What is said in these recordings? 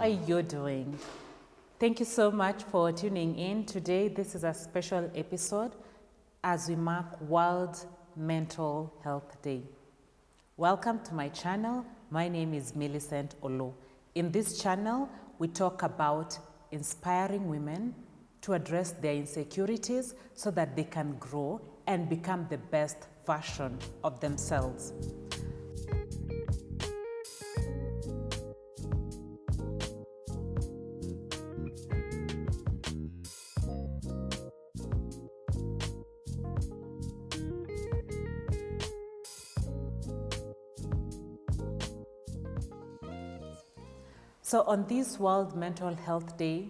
are you doing? Thank you so much for tuning in today. This is a special episode as we mark World Mental Health Day. Welcome to my channel. My name is Millicent Oloo. In this channel, we talk about inspiring women to address their insecurities so that they can grow and become the best version of themselves. So on this World Mental Health Day,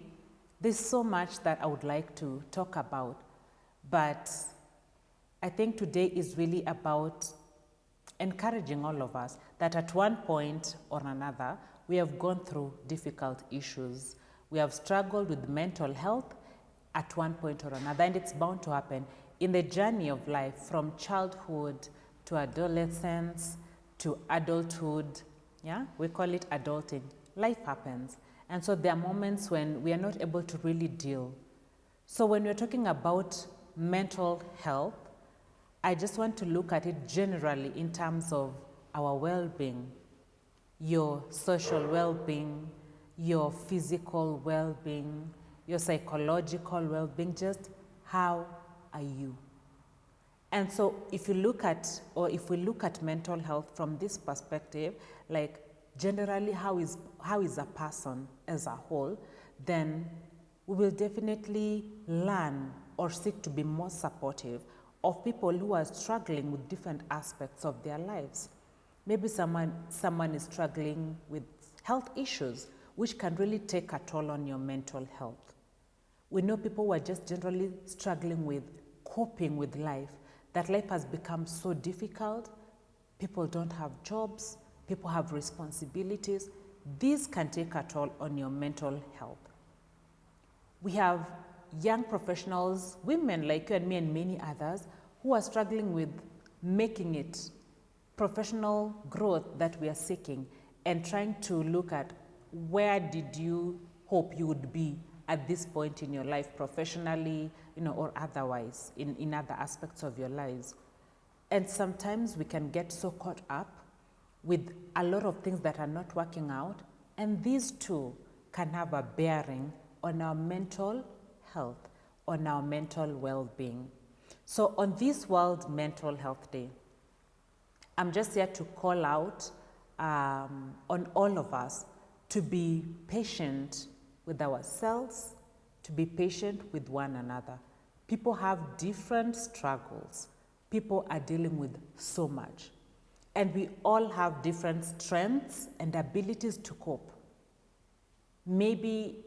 there's so much that I would like to talk about, but I think today is really about encouraging all of us that at one point or another, we have gone through difficult issues. We have struggled with mental health at one point or another, and it's bound to happen in the journey of life from childhood to adolescence to adulthood. Yeah, we call it adulting. Life happens. And so there are moments when we are not able to really deal. So when we're talking about mental health, I just want to look at it generally in terms of our well-being, your social well-being, your physical well-being, your psychological well-being, just how are you? And so if you look at, or if we look at mental health from this perspective, like generally how is a person as a whole, then we will definitely learn or seek to be more supportive of people who are struggling with different aspects of their lives. Maybe someone is struggling with health issues, which can really take a toll on your mental health. We know people who are just generally struggling with coping with life, that life has become so difficult. People don't have jobs, people have responsibilities. These can take a toll on your mental health. We have young professionals, women like you and me and many others, who are struggling with making it professional growth that we are seeking and trying to look at where did you hope you would be at this point in your life professionally, or otherwise in other aspects of your lives. And sometimes we can get so caught up with a lot of things that are not working out, and these too can have a bearing on our mental health, on our mental well-being. So on this World Mental Health Day, I'm just here to call out on all of us to be patient with ourselves, to be patient with one another. People have different struggles. People are dealing with so much. And we all have different strengths and abilities to cope. Maybe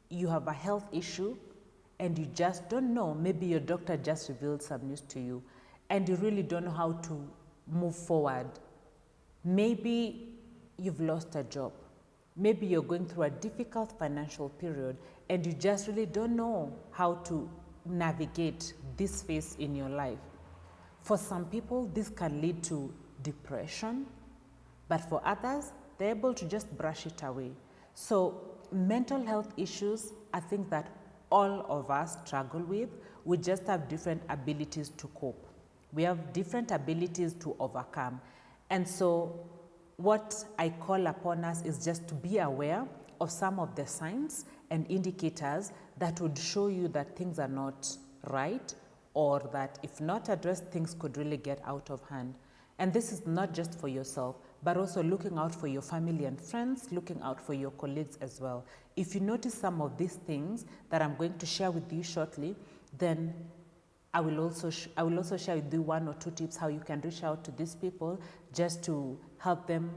you have a health issue and you just don't know. Maybe your doctor just revealed some news to you and you really don't know how to move forward. Maybe you've lost a job. Maybe you're going through a difficult financial period and you just really don't know how to navigate this phase in your life. For some people, this can lead to depression, but for others, they're able to just brush it away. So mental health issues are things that all of us struggle with. We just have different abilities to cope. We have different abilities to overcome. And so what I call upon us is just to be aware of some of the signs and indicators that would show you that things are not right, or that if not addressed, things could really get out of hand. And this is not just for yourself, but also looking out for your family and friends, looking out for your colleagues as well. If you notice some of these things that I'm going to share with you shortly, then I will also share with you 1 or 2 tips how you can reach out to these people just to help them,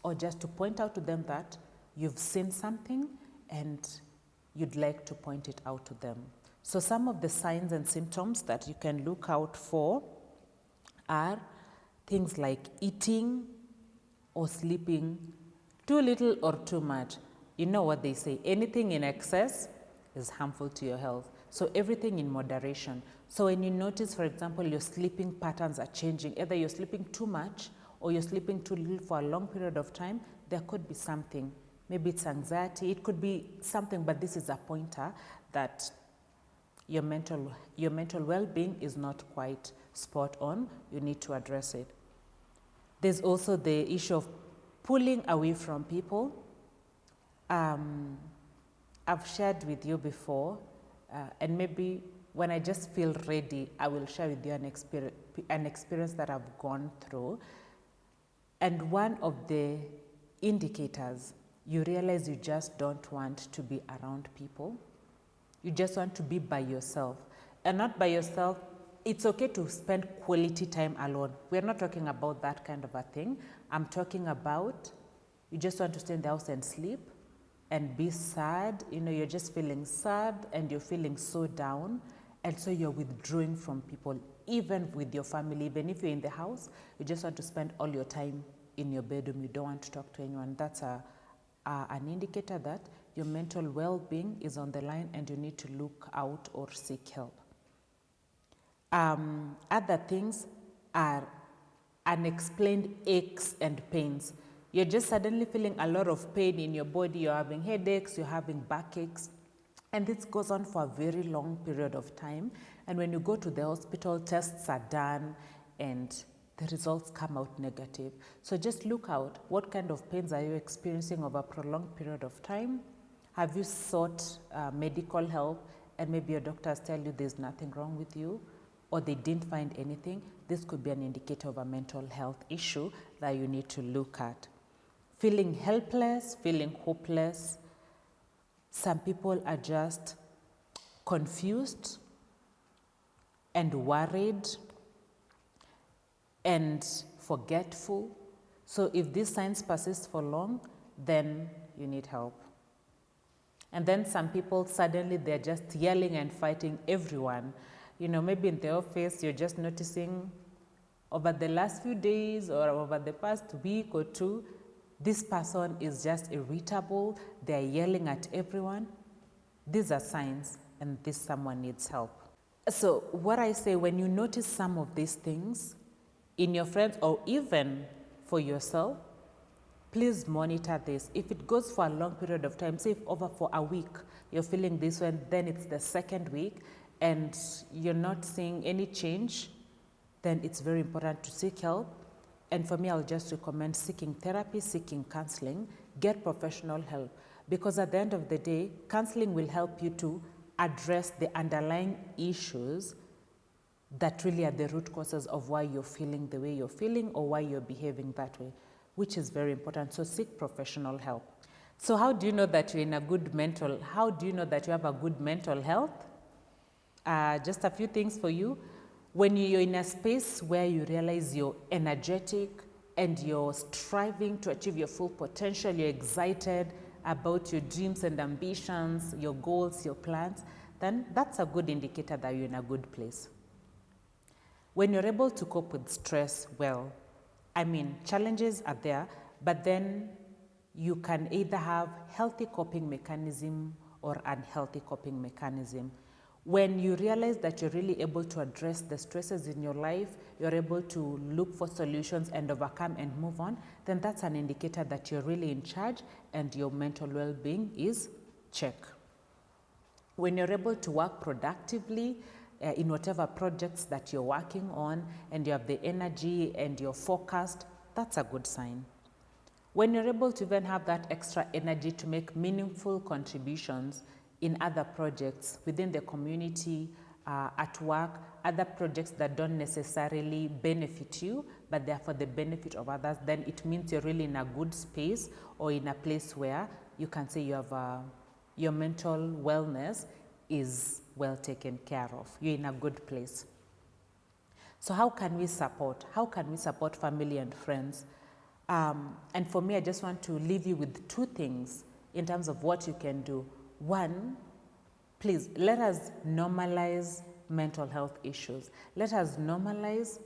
or just to point out to them that you've seen something and you'd like to point it out to them. So some of the signs and symptoms that you can look out for are things like eating or sleeping too little or too much. You know what they say, anything in excess is harmful to your health. So everything in moderation. So when you notice, for example, your sleeping patterns are changing, either you're sleeping too much or you're sleeping too little for a long period of time, there could be something maybe it's anxiety, it could be something, but this is a pointer that your mental well-being is not quite spot on. You need to address it. There's also the issue of pulling away from people. I've shared with you before, and maybe when I just feel ready, I will share with you an experience that I've gone through. And one of the indicators, you realize you just don't want to be around people. You just want to be by yourself. And not by yourself, it's okay to spend quality time alone. We're not talking about that kind of a thing. I'm talking about you just want to stay in the house and sleep and be sad. You're just feeling sad and you're feeling so down. And so you're withdrawing from people, even with your family. Even if you're in the house, you just want to spend all your time in your bedroom. You don't want to talk to anyone. That's an indicator that your mental well-being is on the line and you need to look out or seek help. Other things are unexplained aches and pains. You're just suddenly feeling a lot of pain in your body. You're having headaches, you're having backaches. And this goes on for a very long period of time. And when you go to the hospital, tests are done and the results come out negative. So just look out. What kind of pains are you experiencing over a prolonged period of time? Have you sought medical help and maybe your doctors tell you there's nothing wrong with you or they didn't find anything? This could be an indicator of a mental health issue that you need to look at. Feeling helpless, feeling hopeless. Some people are just confused and worried and forgetful. So if these signs persist for long, then you need help. And then some people, suddenly they're just yelling and fighting everyone. Maybe in the office, you're just noticing over the last few days or over the past week or two, this person is just irritable, they're yelling at everyone. These are signs and this someone needs help. So what I say, when you notice some of these things in your friends or even for yourself, please monitor this. If it goes for a long period of time, say for a week, you're feeling this way, then it's the second week and you're not seeing any change, then it's very important to seek help. And for me, I'll just recommend seeking therapy, seeking counseling, get professional help. Because at the end of the day, counseling will help you to address the underlying issues that really are the root causes of why you're feeling the way you're feeling or why you're behaving that way, which is very important. So seek professional help. So how do you know that you're in a good how do you know that you have a good mental health? Just a few things for you. When you're in a space where you realize you're energetic and you're striving to achieve your full potential, you're excited about your dreams and ambitions, your goals, your plans, then that's a good indicator that you're in a good place. When you're able to cope with stress well, challenges are there, but then you can either have healthy coping mechanism or unhealthy coping mechanism. When you realize that you're really able to address the stresses in your life, you're able to look for solutions and overcome and move on, then that's an indicator that you're really in charge and your mental well-being is check. When you're able to work productively in whatever projects that you're working on and you have the energy and you're focused, that's a good sign. When you're able to even have that extra energy to make meaningful contributions in other projects within the community, at work, other projects that don't necessarily benefit you, but they're for the benefit of others, then it means you're really in a good space or in a place where you can say you have your mental wellness is well taken care of. You're in a good place. So how can we support? How can we support family and friends? And for me, I just want to leave you with two things in terms of what you can do. One, please let us normalize mental health issues. Let us normalize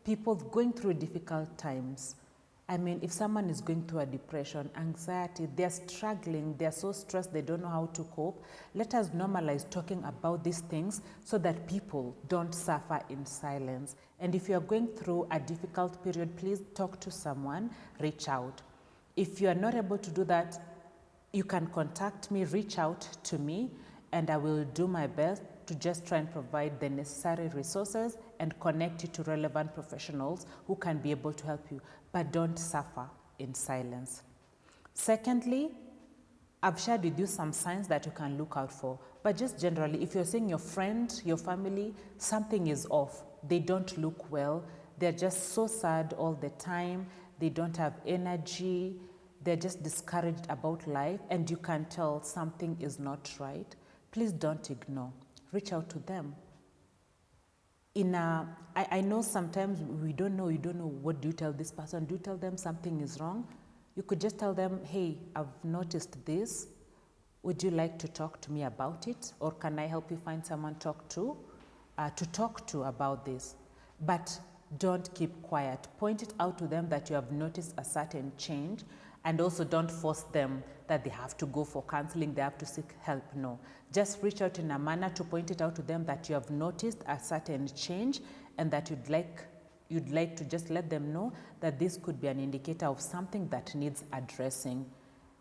people going through difficult times. If someone is going through a depression, anxiety, they're struggling, they're so stressed, they don't know how to cope. Let us normalize talking about these things so that people don't suffer in silence. And if you're going through a difficult period, please talk to someone, reach out. If you are not able to do that, you can contact me, reach out to me, and I will do my best to just try and provide the necessary resources and connect you to relevant professionals who can be able to help you, but don't suffer in silence. Secondly, I've shared with you some signs that you can look out for, but just generally, if you're seeing your friend, your family, something is off, they don't look well, they're just so sad all the time, they don't have energy, they're just discouraged about life, and you can tell something is not right, please don't ignore. Reach out to them. I know sometimes you don't know what do you tell this person. Do you tell them something is wrong? You could just tell them, hey, I've noticed this. Would you like to talk to me about it? Or can I help you find someone to talk to about this? But don't keep quiet. Point it out to them that you have noticed a certain change, and also don't force them that they have to go for counseling, they have to seek help. No, just reach out in a manner to point it out to them that you have noticed a certain change and that you'd like to just let them know that this could be an indicator of something that needs addressing.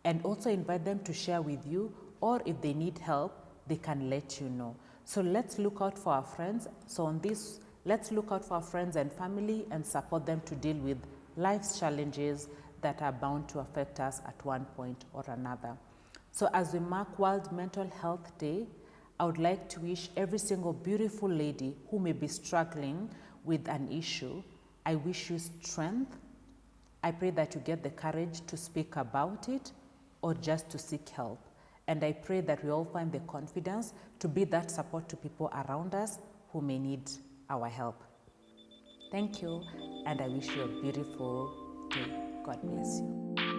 And also invite them to share with you, or if they need help, they can let you know. So let's look out for our friends. So on this, let's look out for our friends and family and support them to deal with life's challenges that are bound to affect us at one point or another. So as we mark World Mental Health Day, I would like to wish every single beautiful lady who may be struggling with an issue, I wish you strength. I pray that you get the courage to speak about it or just to seek help. And I pray that we all find the confidence to be that support to people around us who may need our help. Thank you, and I wish you a beautiful day. God bless you.